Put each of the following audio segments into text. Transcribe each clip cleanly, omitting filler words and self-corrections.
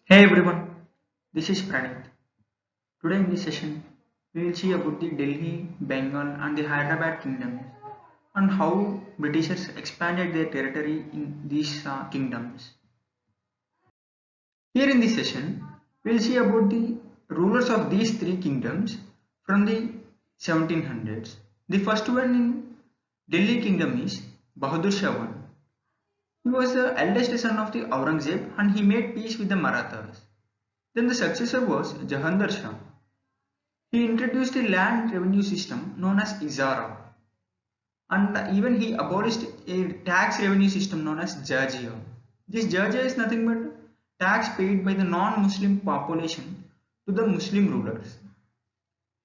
Hey everyone, this is Pranit. Today in this session, we will see about the Delhi, Bengal and the Hyderabad Kingdoms and how Britishers expanded their territory in these kingdoms. Here in this session, we will see about the rulers of these three kingdoms from the 1700s. The first one in Delhi kingdom is Bahadur Shahwan. He was the eldest son of the Aurangzeb and he made peace with the Marathas. Then the successor was Jahandar Shah. He introduced a land revenue system known as Izara, and even he abolished a tax revenue system known as Jizya. This Jizya is nothing but tax paid by the non-Muslim population to the Muslim rulers.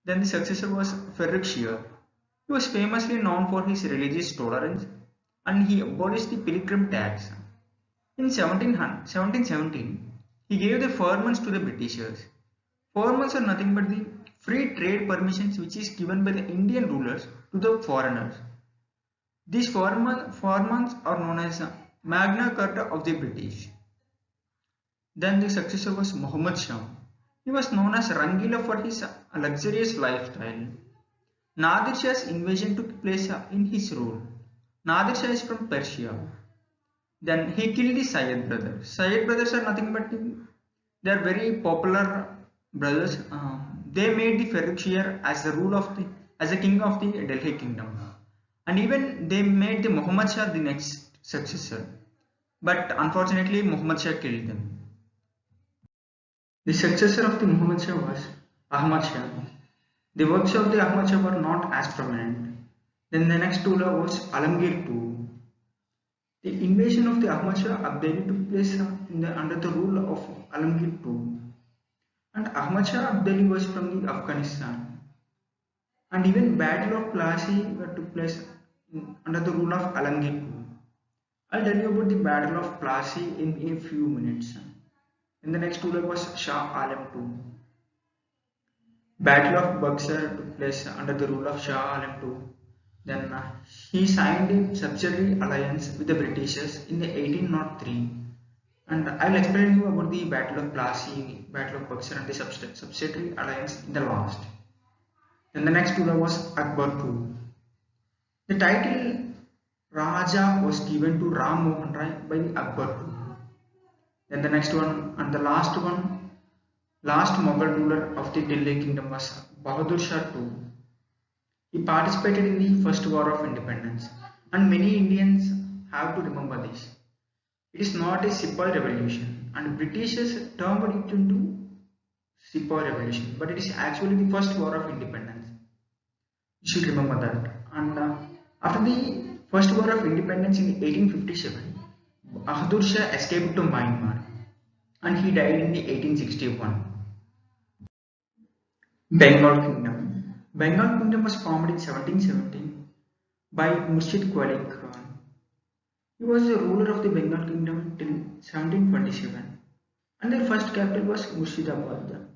Then the successor was Berkshire. He was famously known for his religious tolerance and he abolished the pilgrim tax. In 1717, he gave the fur months to the Britishers. Fur months are nothing but the free trade permissions which is given by the Indian rulers to the foreigners. These fur months are known as Magna Carta of the British. Then the successor was Muhammad Shah. He was known as Rangila for his luxurious lifestyle. Nadir Shah's invasion took place in his rule. Nadir Shah is from Persia. Then he killed the Syed brothers. Syed brothers are nothing but they are very popular brothers. They made the Berkshire as the as the king of the Delhi kingdom, and even they made the Muhammad Shah the next successor. But unfortunately, Muhammad Shah killed them. The successor of the Muhammad Shah was Ahmad Shah. The works of the Ahmad Shah were not as prominent. Then the next ruler was Alamgir II. The invasion of the Ahmad Shah Abdali took place under the rule of Alamgir II. And Ahmad Shah Abdali was from the Afghanistan. And even Battle of Plassey took place under the rule of Alamgir II. I'll tell you about the Battle of Plassey in a few minutes. And the next ruler was Shah Alam II. Battle of Berkshire took place under the rule of Shah Alam II. Then he signed a subsidiary alliance with the Britishers in the 1803. And I will explain you about the Battle of Plassey, Battle of Berkshire and the subsidiary alliance in the last. Then the next ruler was Akbar II. The title Raja was given to Ram Mohan Rai by the Akbar II. Then the next one and the last Mughal ruler of the Delhi kingdom was Bahadur Shah II. He participated in the First War of Independence, and many Indians have to remember this. It is not a Sepoy revolution, and Britishers termed it into Sepoy revolution, but it is actually the First War of Independence. You should remember that. And after the First War of Independence in 1857, Bahadur Shah escaped to Myanmar, and he died in the 1861. Bengal Kingdom. Bengal Kingdom was formed in 1717 by Murshid Quali Khan. He was the ruler of the Bengal Kingdom till 1727 and their first capital was Murshidabad.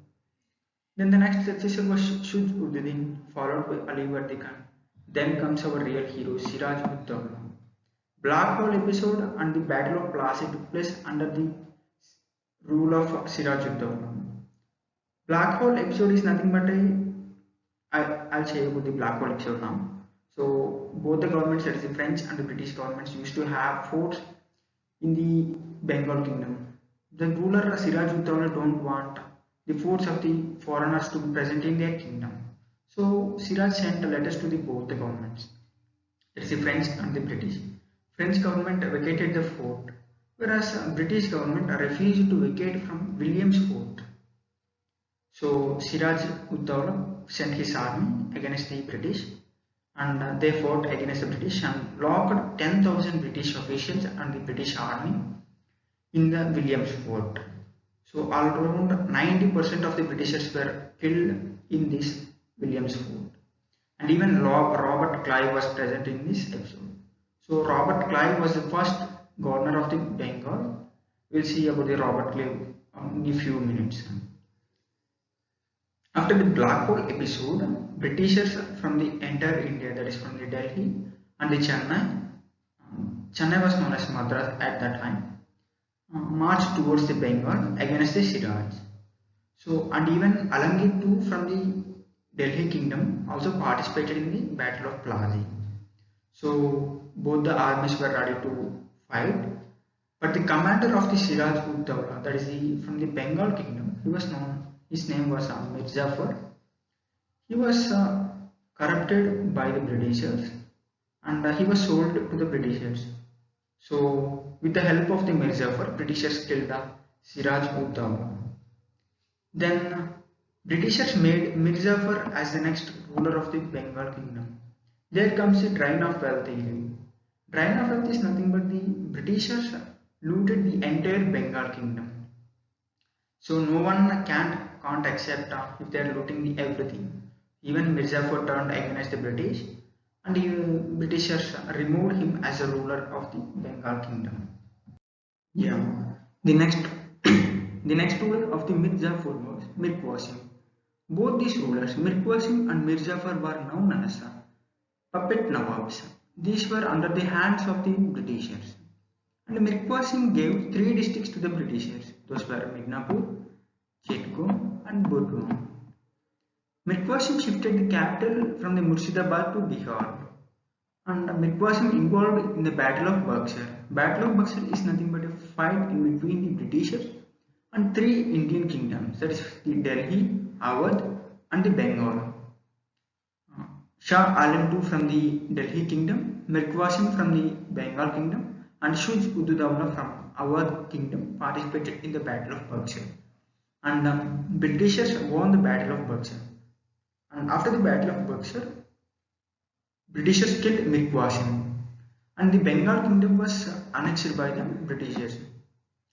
Then the next successor was Shuj-ud-Din followed by Ali Khan. Then comes our real hero Siraj-ud-Dawla. Black Hole episode and the Battle of Plassey took place under the rule of Siraj-ud-Dawla. Black Hole episode is nothing but I'll say about the Black Hole episode now. So both the governments, that is the French and the British governments, used to have forts in the Bengal kingdom. The ruler Siraj-ud-Dawla don't want the forts of the foreigners to be present in their kingdom. So Siraj sent letters to both the governments, that is the French and the British. French government vacated the fort, whereas British government refused to vacate from William's fort. So Siraj-ud-Dawla sent his army against the British, and they fought against the British and locked 10,000 British officials and the British army in the Williams fort. So around 90% of the Britishers were killed in this Williams fort, and even Robert Clive was present in this episode. So Robert Clive was the first governor of the Bengal. We'll see about the Robert Clive in a few minutes. After the Black Hole episode, Britishers from the entire India, that is from the Delhi and the Chennai was known as Madras at that time. marched towards the Bengal against the Siraj. So, and even Alamgir too from the Delhi kingdom also participated in the Battle of Plassey. So, both the armies were ready to fight, but the commander of the Siraj ud Dawla, that is from the Bengal kingdom, his name was Mirzapur. He was corrupted by the Britishers, and he was sold to the Britishers. So, with the help of the Mirzapur, Britishers killed the Siraj ud Dawla. Then Britishers made Mirzapur as the next ruler of the Bengal kingdom. There comes the drain of wealth theory. Drain of wealth is nothing but the Britishers looted the entire Bengal kingdom. So no one can't accept if they are looting everything. Even Mirzapur turned against the British, and the Britishers removed him as a ruler of the Bengal kingdom. Yeah. The next the next ruler of the Mirzapur was Mir Qasim. Both these rulers, Mir Qasim and Mirzapur, were known as puppet Nawabs. These were under the hands of the Britishers. And Mir Qasim gave 3 districts to the Britishers. Those were Midnapur, Chetko and Burgaon. Mir Qasim shifted the capital from the Murshidabad to Bihar. And Mir Qasim involved in the Battle of Berkshire. Battle of Berkshire is nothing but a fight in between the Britishers and 3 Indian kingdoms, that is the Delhi, Awadh and the Bengal. Shah Alam II from the Delhi kingdom, Mir Qasim from the Bengal kingdom and Shuj ud Dawla from Awadh kingdom participated in the Battle of Berkshire. And the Britishers won the Battle of Berkshire. And after the Battle of Berkshire, Britishers killed Mir Qasim, and the Bengal kingdom was annexed by the Britishers.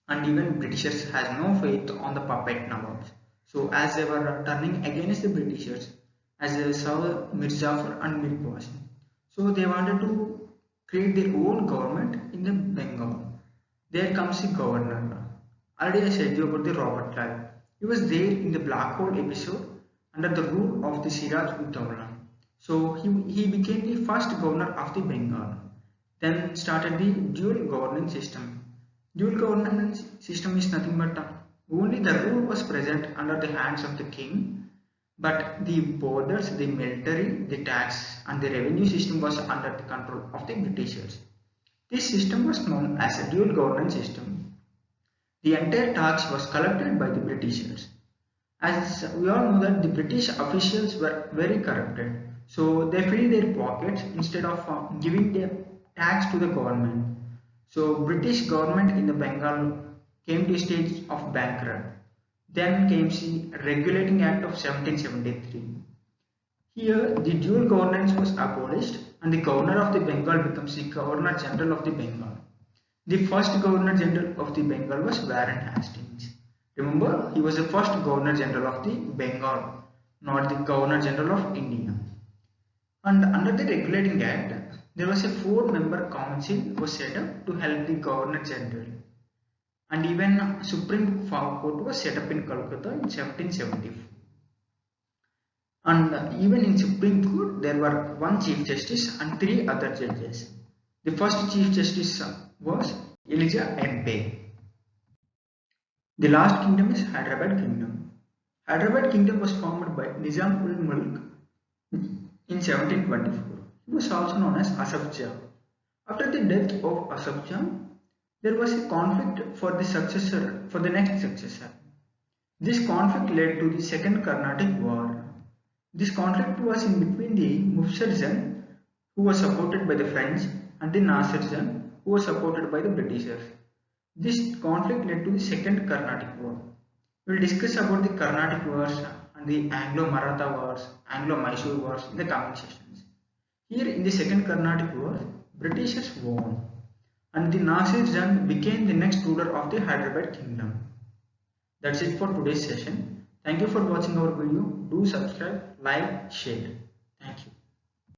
And even Britishers has no faith on the puppet Nawabs. So as they were turning against the Britishers, as they saw Mirzapur and Mir Qasim, so they wanted to create their own government in the Bengal. There comes the governor. Already I said you about the Robert Clive. He was there in the Black Hole episode under the rule of the Siraj ud Dawla. So he became the first governor of the Bengal. Then started the dual governance system. Dual governance system is nothing but only the rule was present under the hands of the king, but the borders, the military, the tax and the revenue system was under the control of the Britishers. This system was known as a dual governance system. The entire tax was collected by the Britishers. As we all know that the British officials were very corrupted, so they filled their pockets instead of giving the tax to the government. So British government in the Bengal came to a stage of bankrupt. Then came the Regulating Act of 1773. Here the dual governance was abolished and the governor of the Bengal becomes the Governor General of the Bengal. The first Governor General of the Bengal was Warren Hastings. Remember, he was the first Governor General of the Bengal, not the Governor General of India. And under the Regulating Act, there was a 4-member council was set up to help the Governor General. And even Supreme Court was set up in Calcutta in 1774. And even in Supreme Court, there were 1 Chief Justice and 3 other judges. The first Chief Justice was Elijah M.P. The last kingdom is Hyderabad Kingdom. Hyderabad Kingdom was formed by Nizam-ul-Mulk in 1724. He was also known as Asaf Jah. After the death of Asaf Jah, there was a conflict for the next successor. This conflict led to the Second Carnatic War. This conflict was in between the Mufsar Jan, who was supported by the French, and the Nasir Jan, who was supported by the Britishers. This conflict led to the Second Carnatic War. We will discuss about the Carnatic Wars and the Anglo-Maratha Wars, Anglo-Mysore Wars in the coming sessions. Here in the Second Carnatic War, Britishers won, and the Nasir Jan became the next ruler of the Hyderabad Kingdom. That's it for today's session. Thank you for watching our video. Do subscribe, like, share. Thank you.